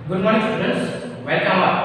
Good morning students, welcome all.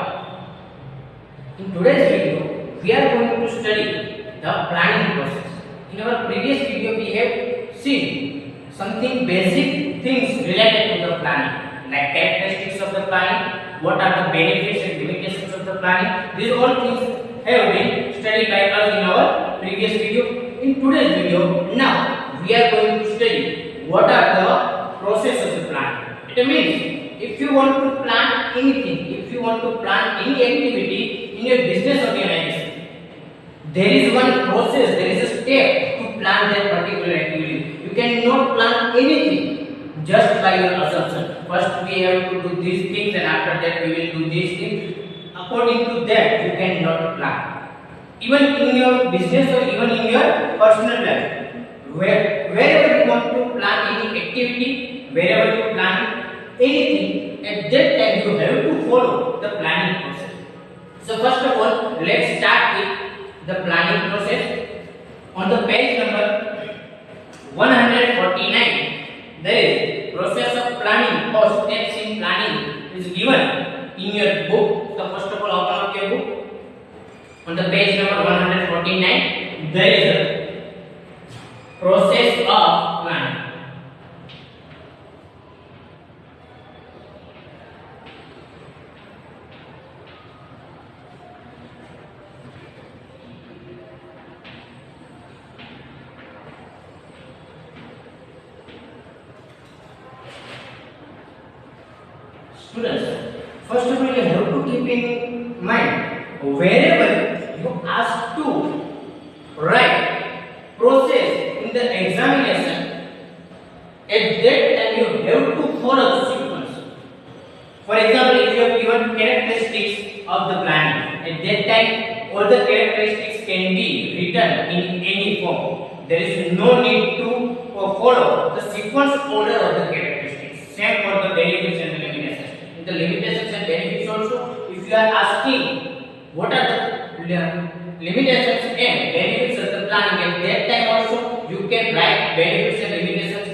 In today's video, we are going to study the planning process. In our previous video, we have seen something basic things related to the planning, like characteristics of the planning, what are the benefits and limitations of the planning. These all things have been studied by us in our previous video. In today's video, now we are going to study what are the process of the planning. It means if you want to plan anything, if you want to plan any activity in your business organization, there is one process, there is a step to plan that particular activity. You cannot plan anything just by your assumption. First we have to do these things and after that we will do these things. According to that, you cannot plan. Even in your business or even in your personal life, wherever you want to plan any activity, wherever you plan anything, at that time you have to follow the planning process. So first of all, let's start with the planning process. On the page number 149, there is process of planning or steps in planning is given in your book. So first of all, open up your book. On the page number 149, there is a process of planning. Students, first of all, you have to keep in mind wherever you ask to write process in the examination, at that time you have to follow the sequence. For example, if you have given characteristics of the planning, at that time all the characteristics can be written in any form. There is no need to follow the sequence order of the characteristics. Same for the benefits and the limitations. In the limitations and benefits also, if you are asking what are the limitations and benefits of the planning, at that time also you can write benefits and limitations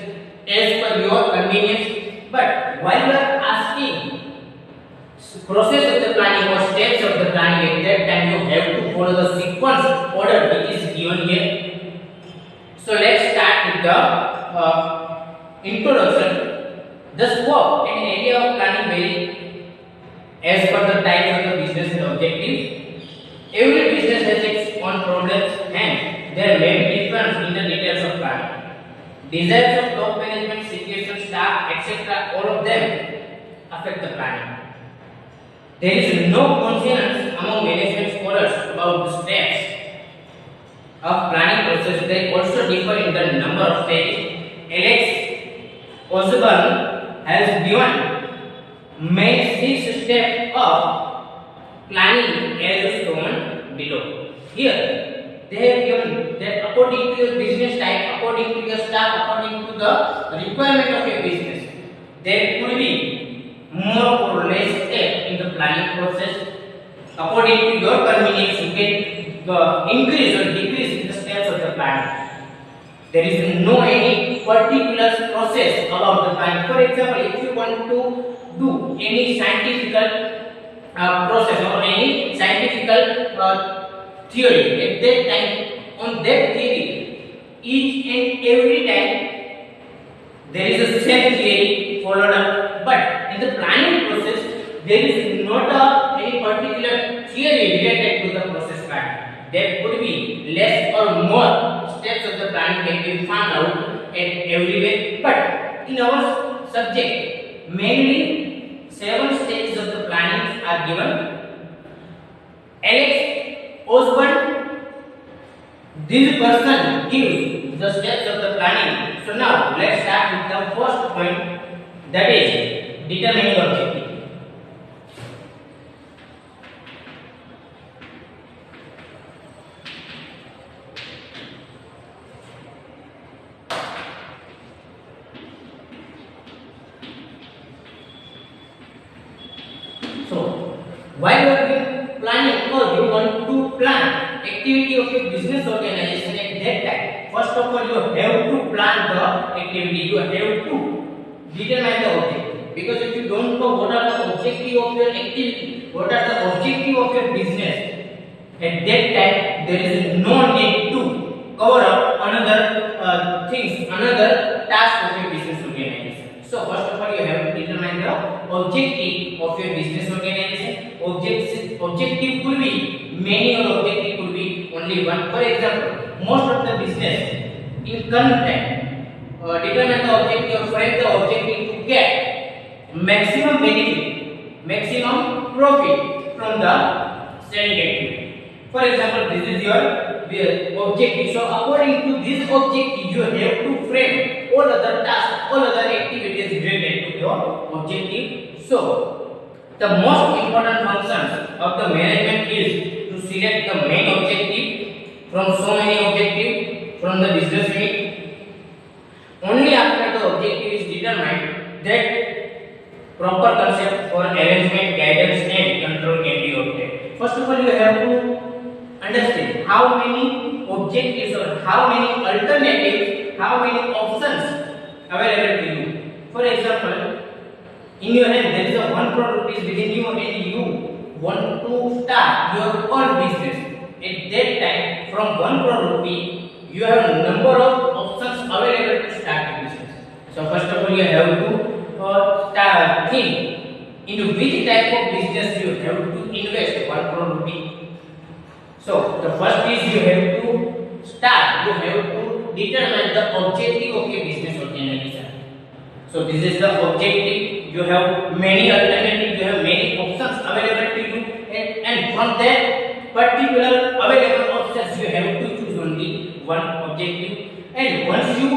as per your convenience. But while you are asking process of the planning or steps of the planning, at that time you have to follow the sequence order which is given here. So let's start with the introduction. The scope and area of planning vary as per the types of the business and objectives. Every business has its own problems and there may be difference in the details of planning. Desires of top management, situation, staff, etc., all of them affect the planning. There is no consensus among management scholars about the steps of planning process. They also differ in the number of stages. Alex Osborne has given main 6 steps of planning as shown below. Here they have given that according to your business type, according to your staff, according to the requirement of your business, there could be more or less steps in the planning process. According to your convenience, you can increase or decrease in the steps of the planning. There is no any particular process about the planning. For example, if you want to do any scientific process or any scientific theory, at that time on that theory, each and every time there is a same theory followed up. But in the planning process, there is not any particular theory related to the process planning. There could be less or more steps of the planning can be found out at everywhere, but in our subject mainly 7 stages of the planning are given. Alex Osborne, this person gives the steps of the planning. So now let's start with the first point, that is determining the objective. So, while you are planning or you want to plan activity of your business organization, at that time, first of all you have to plan the activity, you have to determine the objective. Because if you don't know what are the objective of your activity, what are the objective of your business, at that time there is no need to cover up another things, another task of your business organization. So first of all, you have to determine the objective of your business organization. Objective could be many, or objective could be only one. For example, most of the business in current time determine the objective or frame the objective to get maximum benefit, maximum profit from the selling activity. For example, this is your objective. So according to this objective, you have to frame all other tasks, all other activities related to your objective. So the most important functions of the management is to select the main objective from so many objectives from the business unit. Only after the objective is determined that proper concept for arrangement, guidance and control can be obtained. First of all, you have to understand how many objectives or how many alternatives, how many options available to you. For example, in your hand there is a 1 crore rupees within you and you want to start your own business. At that time, from 1 crore rupee, you have a number of options available to start the business. So first of all, you have to think into which type of business you have to invest 1 crore rupee. So the first is you have to start, you have to determine the objective of your business organization. So this is the objective. You have many alternatives, you have many options available to you, and from that particular available options you have to choose only one objective. And once you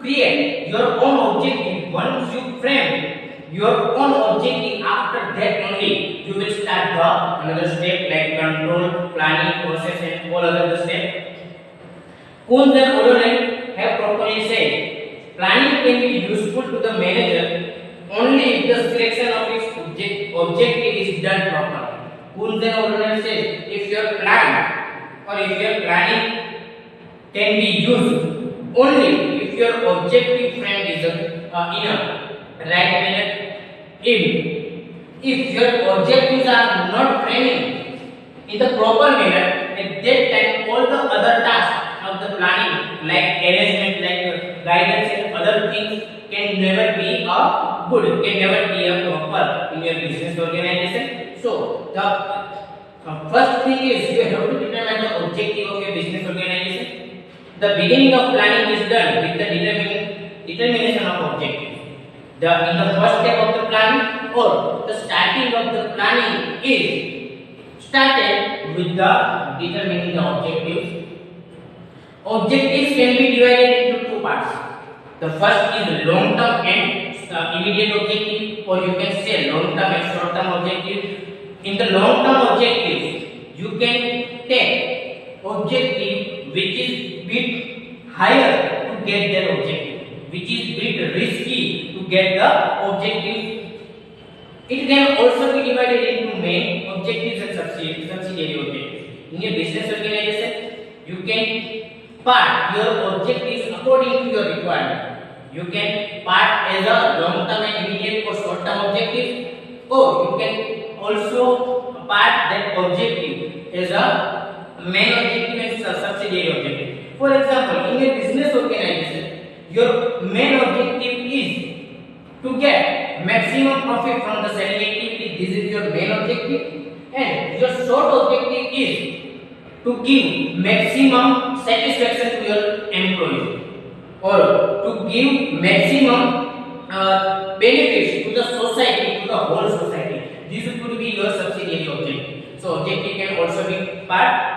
create your own objective, once you frame your own objective, after that only you will start the another step like control, planning, process and all other steps. COMM and COLLEGE have properly said planning can be useful to the manager only if the selection of its objective is done properly. COMM and COLLEGE says if your plan or if your planning can be used only if your objective frame is in a right manner. If your objectives are not framing in the proper manner, at that time all the other tasks of the planning like arrangement, like guidance and other things can never be good, can never be proper in your business organization. So the first thing is you have to determine the objective of your business organization. The beginning of planning is done with the determination of objectives. In the first step of the planning or the starting of the planning is started with the determining the objectives. Objectives can be divided into two parts. The first is long term and immediate objective, or you can say long term and short term objective. In the long term objectives, you can take objective which is bit higher to get that objective, which is bit risky to get the objective. It can also be divided into main objectives and subsidiary objectives. In your business organization, you can part your objectives according to your requirement. You can part as a long term and immediate or short term objectives, or you can also part that objective as a main objective and subsidiary objective. For example, in a business organization, your main objective is to get maximum profit from the selling activity. This is your main objective, and your short objective is to give maximum satisfaction to your employees, or to give maximum benefits to the society, to the whole society. This could be your subsidiary objective. So objective can also be part.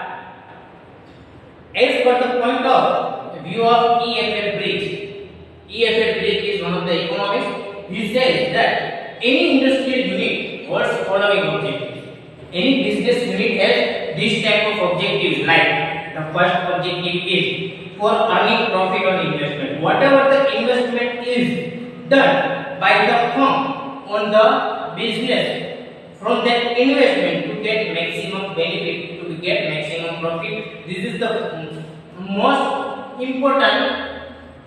As per the point of view of EFL Bridge, EFL Bridge is one of the economists. He says that any industrial unit has following objectives. Any business unit has this type of objectives, like the first objective is for earning profit on investment. Whatever the investment is done by the firm on the business, from that investment to get maximum benefit, to get maximum profit. This is the most important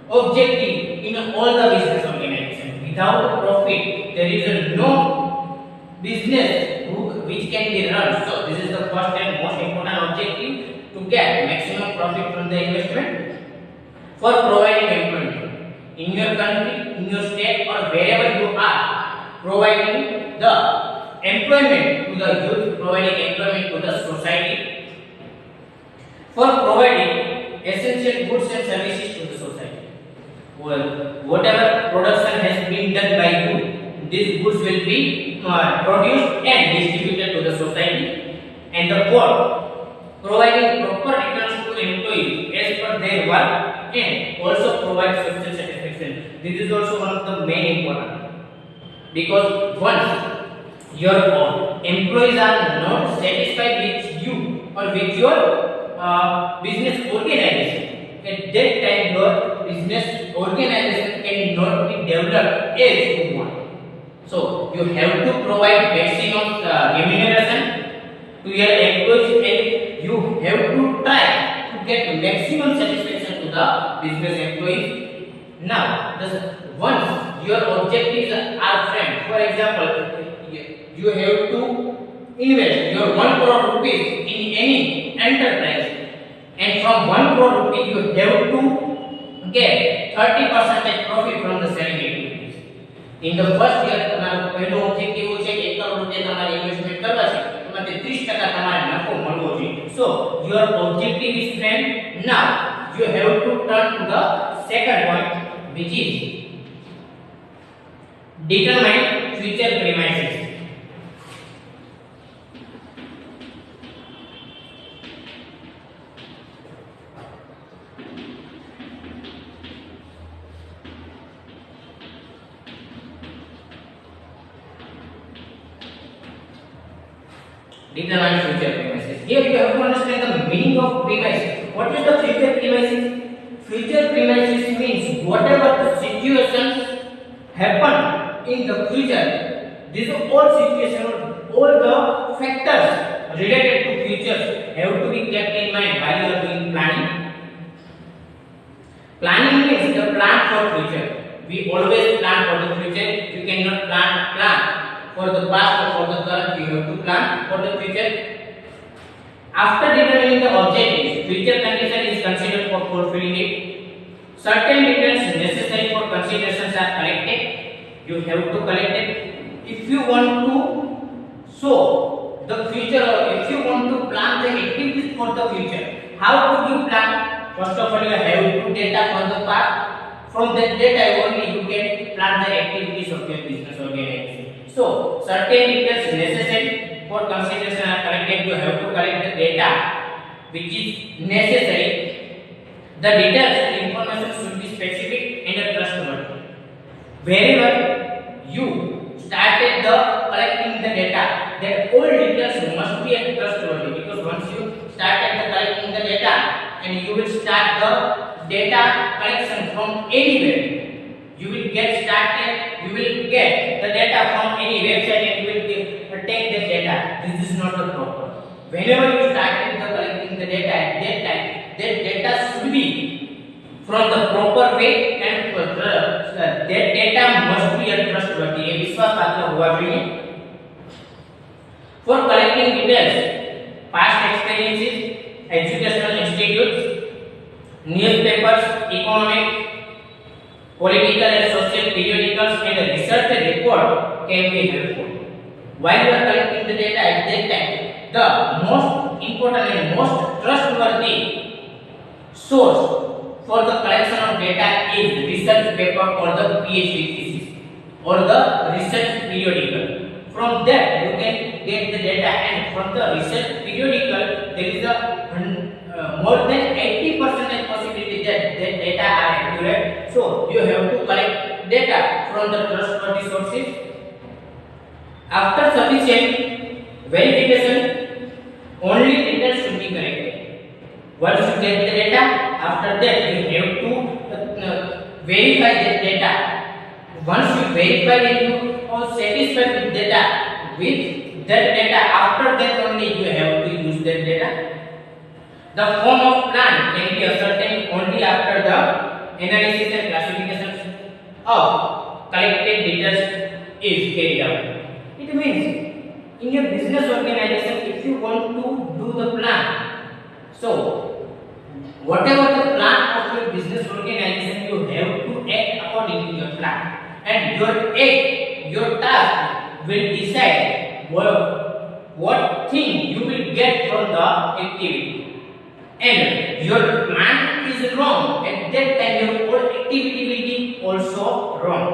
objective in all the business organization. Without profit, there is no business which can be run. So this is the first and most important objective, to get maximum profit from the investment. For providing employment in your country, in your state, or wherever you are, providing the employment to the youth, providing employment to the society. For providing essential goods and services to the society. Well, whatever production has been done by you, these goods will be produced and distributed to the society. And the fourth, providing proper returns to employees as per their work, and also provide social satisfaction. This is also one of the main important, because once your employees are not satisfied with you or with your business organization, at that time your business organization cannot be developed as you want. So you have to provide maximum remuneration to your employees, and you have to try to get maximum satisfaction to the business employees. Now, once your objectives are framed, for example, you have to invest your 1 crore rupees in any enterprise, and from 1 crore rupees you have to get 30% profit from the selling activities. In the first year, તમારો પહેલો objective છે કે 1 કરોડ રૂપિયા તમારે investment કરવા છે, એમાંથી 30% તમારે નફો મળવો જોઈએ. So your objective is framed. Now you have to turn to the second point, which is determine future premises. Determine future premises. Here you have to understand the meaning of premises. What is the future premises? Future premises means whatever the situations happen in the future, these all situations, all the factors related to futures have to be kept in mind while you are doing planning. Planning means the plan for future. We always plan for the future. You cannot plan for the past or for the current. You have to plan for the future. After determining the objectives, future condition is considered for fulfilling it. Certain details necessary for considerations are collected. You have to collect it. If you want to show the future, or if you want to plan the activities for the future, how could you plan? First of all, you have to data from the past. From that data only you can plan the activities of your business organization. So, certain details necessary for consideration are collected. You have to collect the data which is necessary. The details, the information should be specific and trustworthy. Wherever you started the collecting the data, that all details must be trustworthy, because once you started the collecting the data and you will start the data collection from anywhere, you will get started, you will get the data from any website and you will take the data. This is not the proper. Whenever you started the collecting the data, at that time that data should be from the proper way, and that data must be trustworthy. ये विश्वास पात्र होगा चाहिए. For collecting details, past experiences, educational institutes, newspapers, economic, political and social periodicals, and a research report can be helpful. While you are collecting the data at that time, the most important and most trustworthy source for the collection of data is research paper or the PhD thesis or the research periodical. From that you can get the data, and from the research periodical there is a more than 80% possibility that the data are accurate. So you have to collect data from the trustworthy sources. After sufficient verification, only details should be collected. Once you get the data, after that you have to verify the data. Once you verify and you are satisfied with data, after that only you have to use that data. The form of plan can be ascertained only after the analysis and classification of collected data is carried out. It means in your business organization, if you want to do the plan, so whatever the plan of your business organization, you have to act according to your plan, and your task will decide what thing you will get from the activity. And your plan is wrong, at that time your whole activity will be also wrong.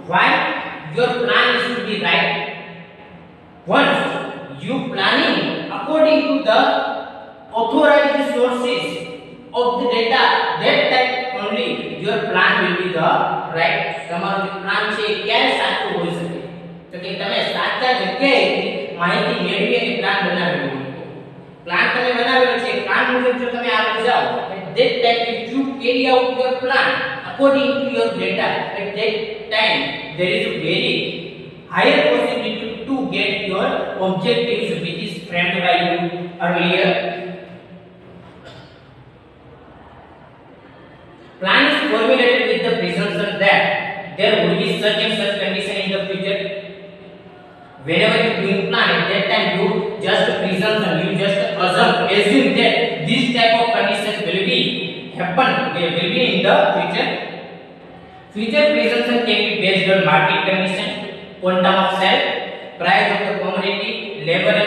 Why your plan is to be right? Once you planning according to the authorized sources of the data, that time only your plan will be the right. તમારો જે plan છે એ ક્યારે સાચો હોઈ શકે? તો કે તમે સાચા જગ્યાએથી માહિતી મેળવી અને પ્લાન બનાવેલો હોય. પ્લાન તમે બનાવેલો છે, પ્લાન મુજબ જો તમે આગળ જાઓ, at that time if you carry out your plan according to your data, at that time there is a very higher possibility to get your objectives which is framed by you earlier. Plan is formulated with the presumption that there will be such and such condition in the future. Whenever you doing plan, at that time you just presumption, you just assume that this type of conditions will be happen, will be in the future. Future presumption can be based on market condition, quantum of sale, price of the commodity, labor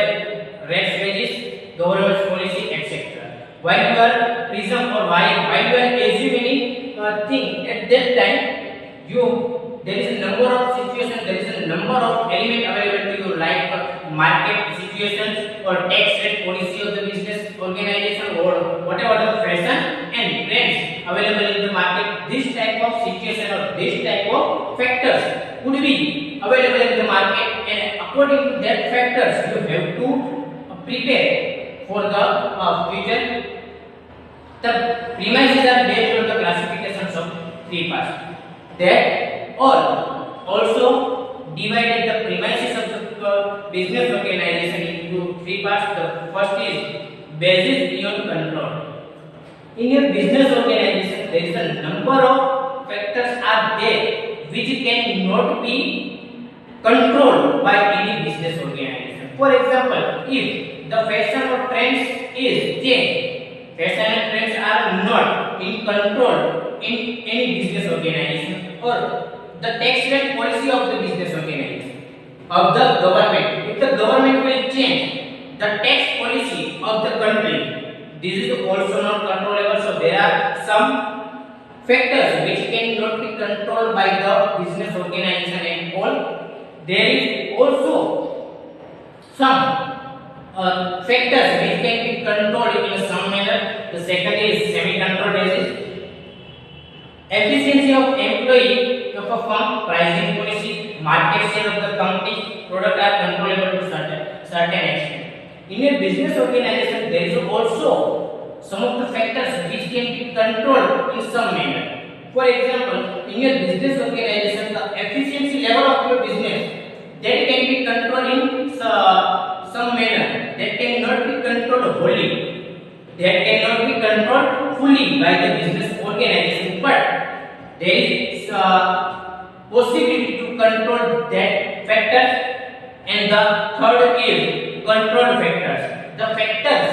rates, wages, government policy, etc. While you are presume or while you are assuming thing, at that time there is a number of situations, there is a number of element available to you, like market situations or tax rate policy of the business organization or whatever the fashion and trends available in the market. This type of situation or this type of factors could be available in the market, and according to that factors you have to prepare for the future. The premises are based on the classifications of three parts. That all also divided the premises of the business organization into three parts. The first is basis beyond control. In your business organization, there is a number of factors are there which cannot be controlled by any business organization. For example, if the fashion or trends is changed, fashion and trends are not in control in any business organization, or the tax rate policy of the business organization of the government, if the government will change the tax policy of the country, this is also not controllable. So there are some factors which cannot be controlled by the business organization and all. There is also some factors which can be controlled in some manner. The second is semi-controlled basis. Efficiency of employee of a firm, pricing policy, market share of the company, product are controllable to certain extent. In a business organization, there is also some of the factors which can be controlled in some manner. For example, in your business organization, the efficiency level of your business that can be controlled in some manner, that cannot be controlled wholly, that cannot be controlled fully by the business organization, but there is possibility to control that factors. And the third is control factors, the factors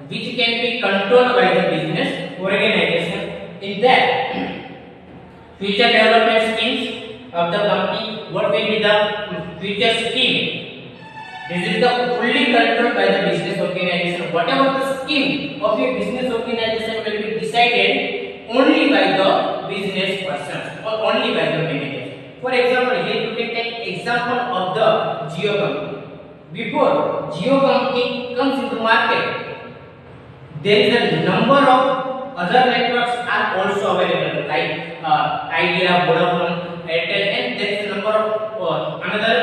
which can be controlled by the business organization. In that, future development schemes of the company, what will be the future scheme? This is the fully controlled by the business organization. Whatever the scheme of your business organization will be decided only by the business persons or only by the managers. For example, here you can take example of the Jio company. Before Jio company comes into market, there is a number of other networks are also available, like Idea, Vodafone, Airtel, and there is a number of another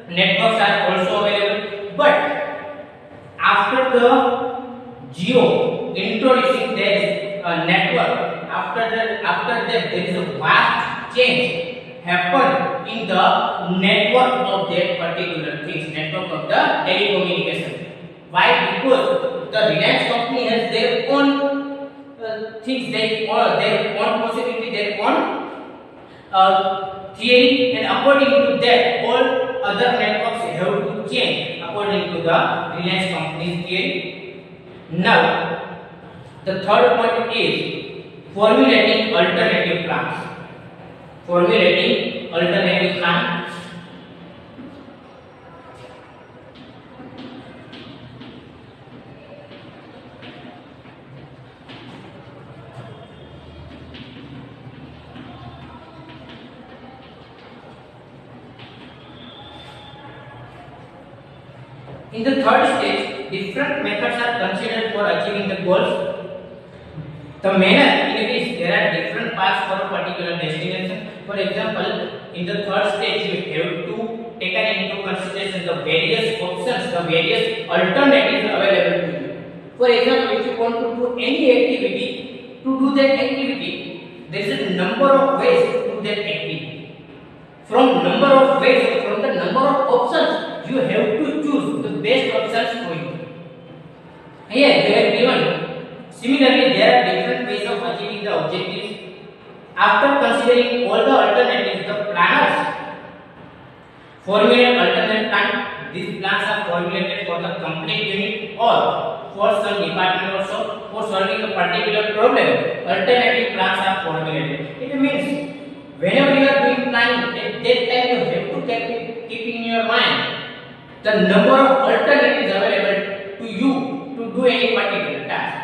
networks are also available. But after the Jio introducing their network, after that there is a vast change happened in the network of that particular things, network of the telecommunication. Why? Because the Reliance company has their own things, their own possibility, their own theory, and according to that, all other networks have to change according to the Reliance company's theory. Now, the third point is formulating alternative plans. Formulating alternative plans. In the third stage, different methods are considered for achieving the goals. The manner in which there are different paths for a particular destination. For example, in the third stage, you have to take into consideration the various options, the various alternatives available to you. For example, if you want to do any activity, to do that activity, there is a number of ways to do that activity. From number of ways, from the number of options, you have to choose the best options for you. Here they are given. Similarly, there are different ways of achieving the objectives. After considering all the alternatives, the planners formulate alternate plan. These plans are formulated for the complete unit or for some department also for solving a particular problem. Alternative plans are formulated. It means whenever you are doing planning, at that time you have to keep in your mind the number of alternatives available to you to do any particular task.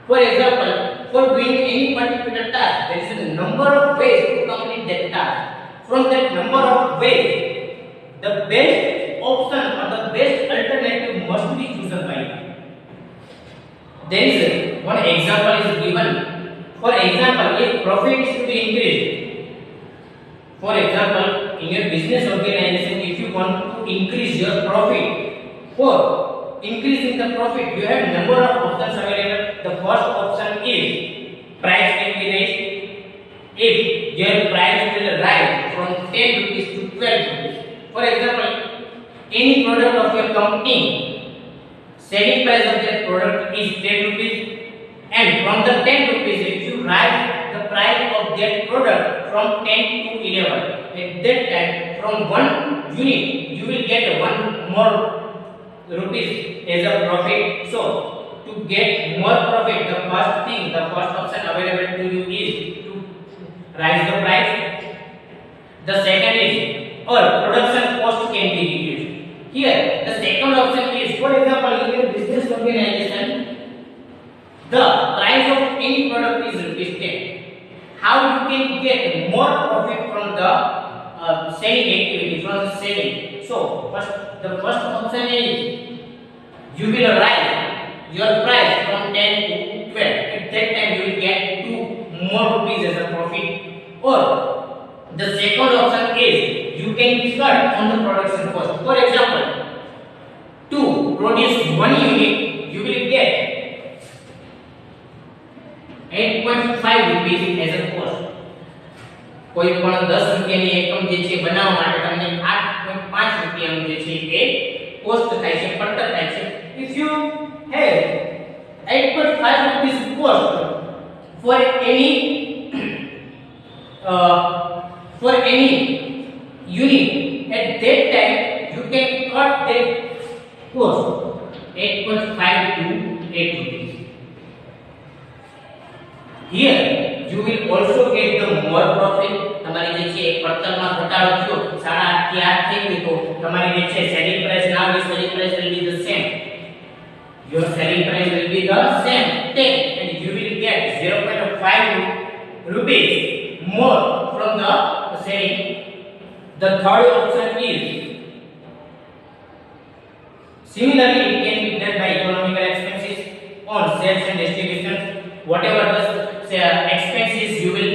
For example, for doing any particular task, there is a number of ways to complete that task. From that number of ways, the best option or the best alternative must be chosen by you. There is one example is given. For example, if profit is to be increased, for example, in your business organization, if you want to increase your profit, for increasing the profit, you have number of options available. The first option is price can be raised. If your price will rise from 10 rupees to 12 rupees. For example, any product of your company, selling price of that product is 10 rupees, and from the 10 rupees, if you rise the price of that product from 10 to 11, at that time, from one unit, you will get one more rupees as a profit. So, to get more profit, the first option available to you is to rise the price. The second is, or production cost can be reduced. Here, the second option is, for example, in your business organization, the price of any product is rupees 10. How you can get more profit from the selling activity, from the selling? So, the first option is, you will rise your price from 10 to 12. At that time, you will get 2 more rupees as a profit. Or the second option is, you can cut on the production cost. For example, to produce 1 unit, you will get 8.5 rupees as a cost. કોઈ પણ 10 રૂપિયાની એકમ જે છે બનાવવા માટે તમને 8.5 રૂપિયાનું જે છે એ કોસ્ટ થાય છે, પડતર થાય છે. If you have 8.5 rupees cost for any unit, at that time you can cut that cost 8.5 to 8 rupees. Here you will also get the more profit. તમારી જે છે પડતરમાં ઘટાડો થયો 8.5 થી 8 થઈ ગયો તો તમારી જે છે selling price now your selling price will be the same. Your selling price will be the same 10, and you will get 0.5 rupees more from the selling. The third option is, similarly it can be done by economical expenses on sales and distribution. Whatever the expenses you will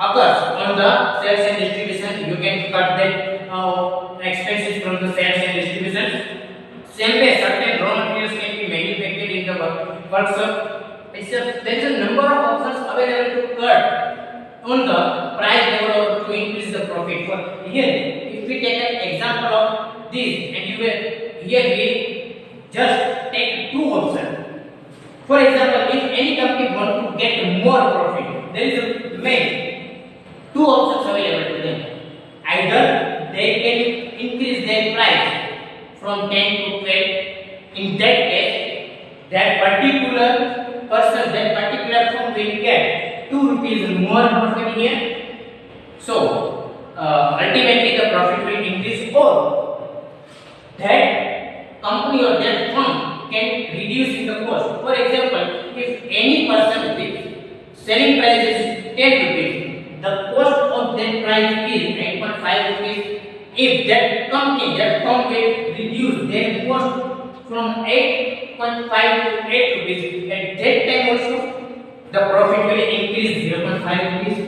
occur on the sales and distribution, you can cut that expenses from the sales and distribution. Same way, certain raw materials can be manufactured in the workshop. There is a number of options available to cut on the price level or to increase the profit. For here, if we take an example of this, and here we just take 2 options. For example, if any company wants to get more profit, there is a main 2 options available to them. from 10 to 12. In that case, that particular person, that particular firm will get 2 rupees more profit here. So ultimately the profit will increase, or that company or that firm can reduce in the cost. For example, if any person with selling price is 10 rupees, the cost of that price is 8.5 rupees. If that company, that firm will reduce their cost from 8.5 to 8 rupees, at that time also the profit will increase 0.5 rupees.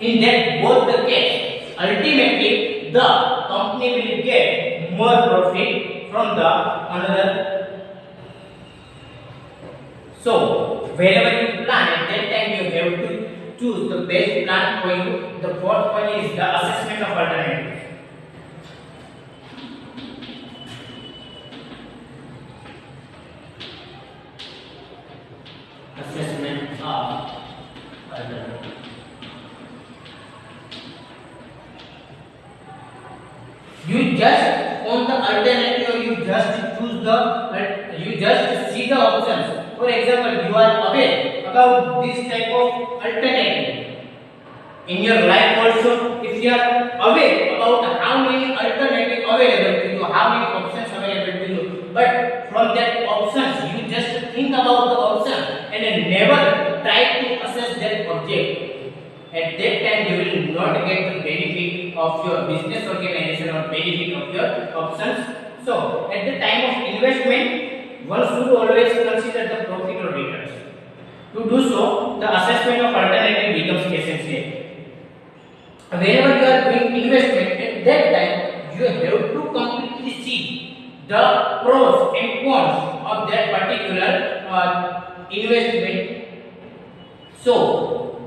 In that both the case, ultimately the company will get more profit from the another. So wherever you plan, at that time you have to choose the best plan for you. The fourth one is the assessment of alternatives. Assessment of alternatives. You just on the alternative, or you just choose the, you just see the options. For example, you are aware about this type of alternative. In your life also, if you are aware about how many alternatives available to you, how many options available to you, but from that options you just think about the option and then never try to assess that object. At that time you will not get the benefit of your business organization or benefit of your options. So at the time of investment, one should always consider the profit or returns. To do so, the assessment of alternative becomes essential. Whenever you are doing investment, at that time you have to completely see the pros and cons of that particular investment. So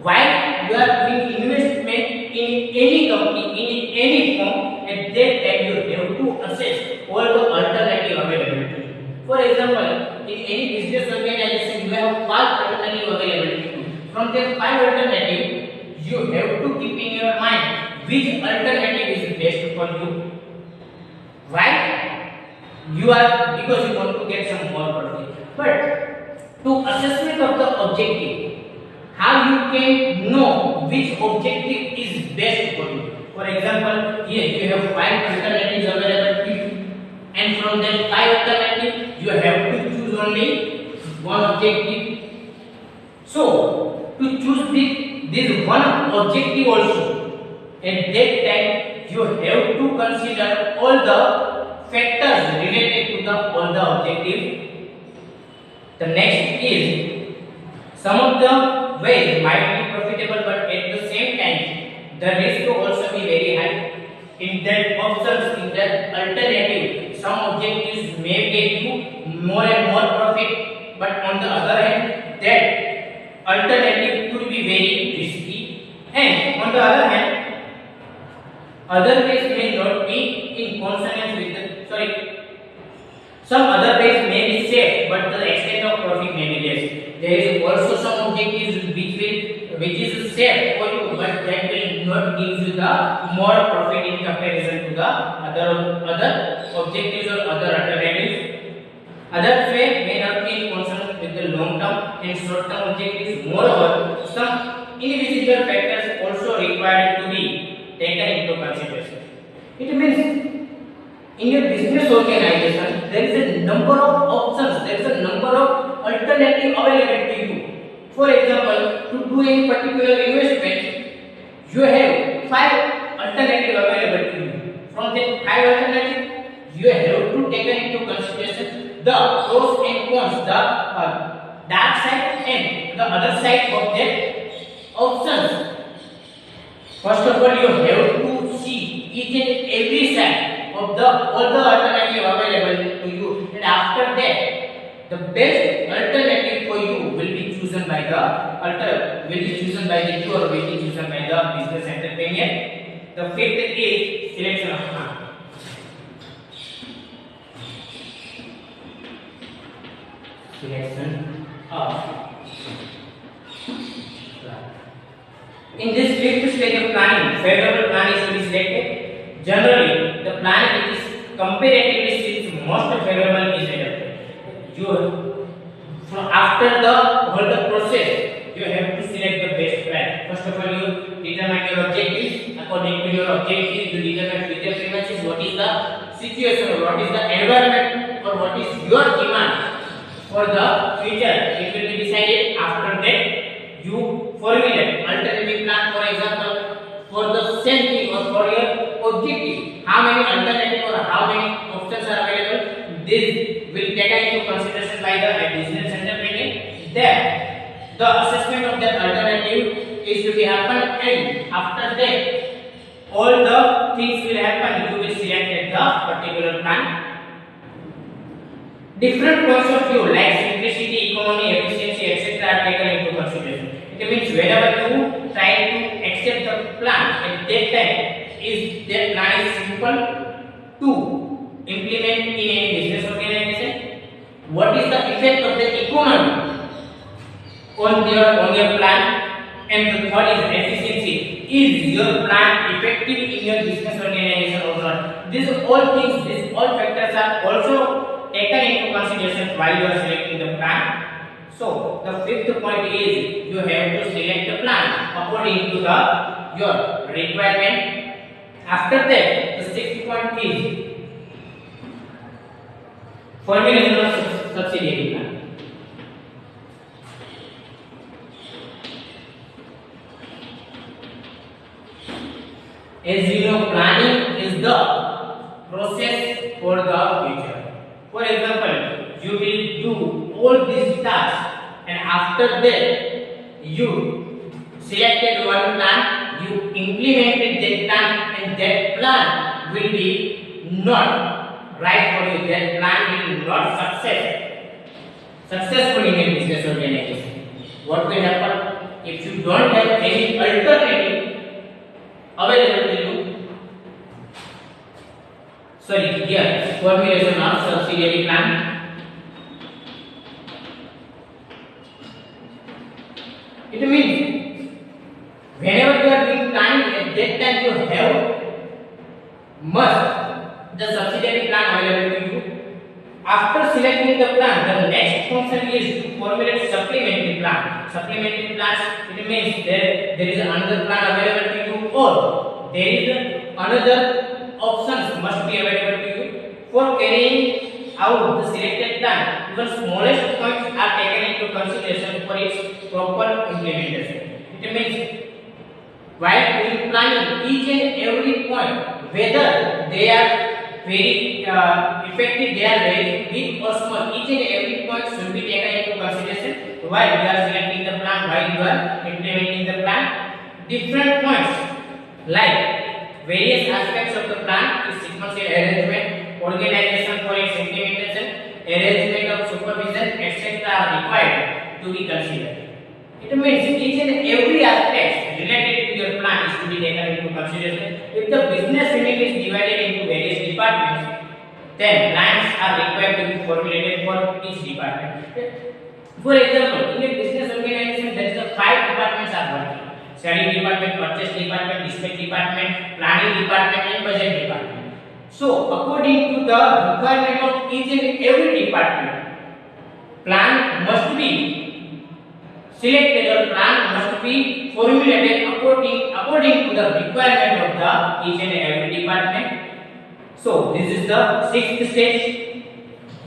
while you are doing investment in any company, in any firm, at that time you have to assess all the alternative available to you. For example, in any business organization you have 5 alternatives available to you. From that 5 alternatives, you have to keep in your mind which alternative is best for you. Why? You are, because you want to get some more profit. But to assessment of the objective, how you can know which objective is best for you. For example, here you have 5 alternatives available to you, and from that 5 alternatives you have to choose only one objective. So to choose this one objective also, at that time you have to consider all the factors related to the all the objectives. The next is, some of the ways might be profitable, but at the same time the risk will also be very high. In that options, in that alternative, some objectives may get you more and more profit, but on the other hand, that alternative could be very risky, and on the other hand, other ways may not be in consonance with the some other ways may be safe, but the extent of profit may be less. There is also some objectives which is safe for you, but that will not give you the more profit in comparison to the other objectives or other alternatives. Other way may not be in consonance with the long term and short term objectives. Moreover, some individual factors also required to be taken into consideration. It means in your business organization, there is a number of options, there is a number of alternatives available to you. For example, to do any particular investment, you have 5 alternatives available to you. From that 5 alternatives, you have to take into consideration the pros and cons, the dark side and the other side of that options. First of all, you have to see each and every side of all the alternative available to you, and after that the best alternative for you will be chosen by the you, or will be chosen by the business entrepreneur. The fifth is selection of plan. Selection of plan. In this fifth stage of planning, favorable plan is to be selected. Generally, the plan is comparatively seems most favorable is adopted. You after the whole the process, you have to select the best plan. First of all, you determine your objectives. According to your objectives, you determine future premises, what is the situation, what is the environment, or what is your demand for the future. It will be decided. After that, you formulate alternative plan. For example, for the same thing or for your objective, how many alternative or how many options are available. This will taken into consideration by the business entrepreneur. Then the assessment of that alternative is to be happen, and after that all the things will happen. You will select the particular plan. Different points of view like simplicity, economy, efficiency, etc. are taken into consideration. It means whenever you try to accept the plan at that time, is that plan is simple to implement in any business organization. What is the effect of the economy on your plan? And the third is efficiency. Is your plan effective in your business organization or not? These all things, these all factors are also taken into consideration while you are selecting the plan. So the fifth point is you have to select the plan according to your requirement. After that, the sixth point is formulation of subsidiary plan. As you know, planning is the process for the future. For example, you will do all these tasks, and after that you selected one plan, you implemented that plan, and that plan will be not right for you. That plan will not successful in your business organization. What will happen if you don't have any alternative available to you? Sorry, here formulation of subsidiary plan. It means whenever you are doing planning, at that time you have must the subsidiary plan available to you. After selecting the plan, the next function is to formulate supplementary plan. Supplementary plans, it means there is another plan available to you, or there is another options must be available to you for carrying out the selected plan. Even smallest points are taken into consideration for its proper implementation. It means while doing planning, each and every point, whether they are very effective, they are very big or small, each and every point should be taken into consideration while you are selecting the plan, while you are implementing the plan. Different points like various aspects of the plan is sequential arrangement, organization for its implementation, arrangement of supervision, etc. are required to be considered. It means each and every aspect related to your plan is to be taken into consideration. If the business unit is divided into various departments, then plans are required to be formulated for each department. For example, in a business organization, there is 5 departments are working: selling department, purchase department, dispatch department, planning department, and budget department. So, according to the requirement of each and every department, plan must be selected or plan must be formulated according to the requirement of the each and every department. So, this is the 6th stage,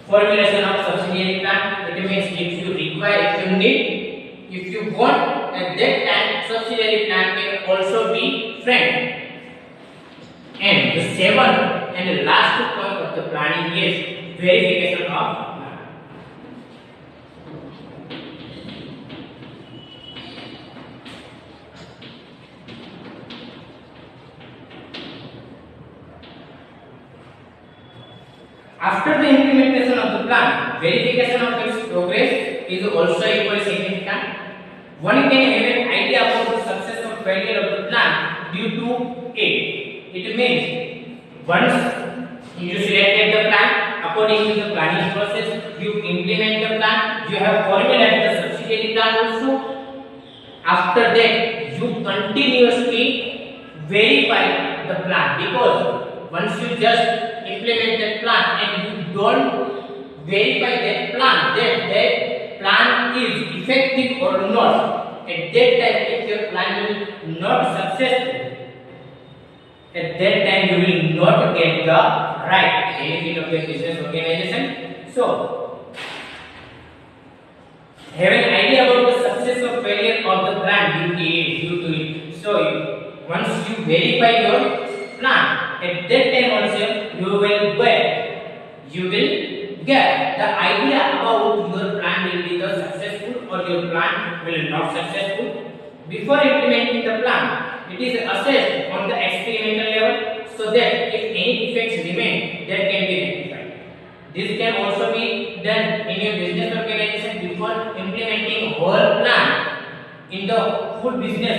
formulation of subsidiary plan. It means if you require, if you need, if you want, at that time subsidiary plan can also be framed. And the 7th and the last point of the planning is verification of plan. After the implementation of the plan, verification of its progress is also equally significant. One can have an idea about the success or failure of the plan due to it. It means once you selected the plan, according to the planning process, you implement the plan, you have formulated the subsidiary plan also. After that, you continuously verify the plan, because once you just implement that plan and you don't verify that plan is effective or not, at that time if your plan will not successful, at that time you will not get the right benefit of your business organization. So have an idea about the success or failure of the plan due to it. So once you verify your plan, at that time also you will get the idea about your plan will be the successful or your plan will not successful. Before implementing the plan, it is assessed on the experimental level so that if any defects remain, that can be rectified. This can also be done in your business organization before implementing whole plan in the whole business.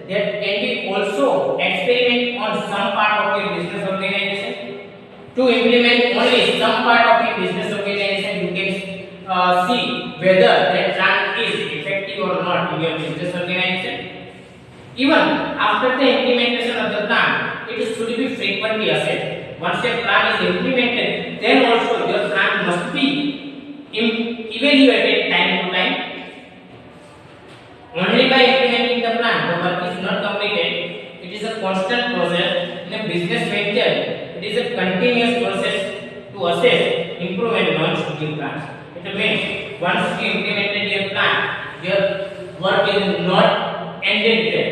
That can be also experiment on some part of your business organization. To implement only some part of your business organization, you can see whether that plan is effective or not in your business organization. Even after the implementation of the plan, it should be frequently assessed. Once your plan is implemented, then also your plan must be evaluated time to time. Only by implementing the plan, the work is not completed. It is a constant process. In a business venture, it is a continuous process to assess, improve and launch new plans. It means once you implemented your plan, your work is not ended there.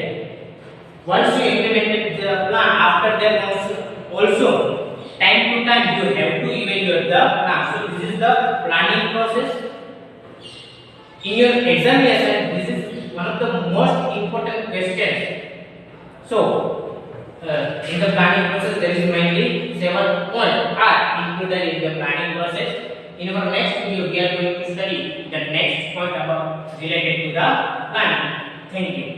Once you implemented the plan, after that also time to time you have to evaluate the plan. So this is the planning process. In your examination, this is one of the most important questions. So in the planning process, there is mainly 7 points are included in the planning process. In our next video, we are going to study the next point about related to the planning. Thank you.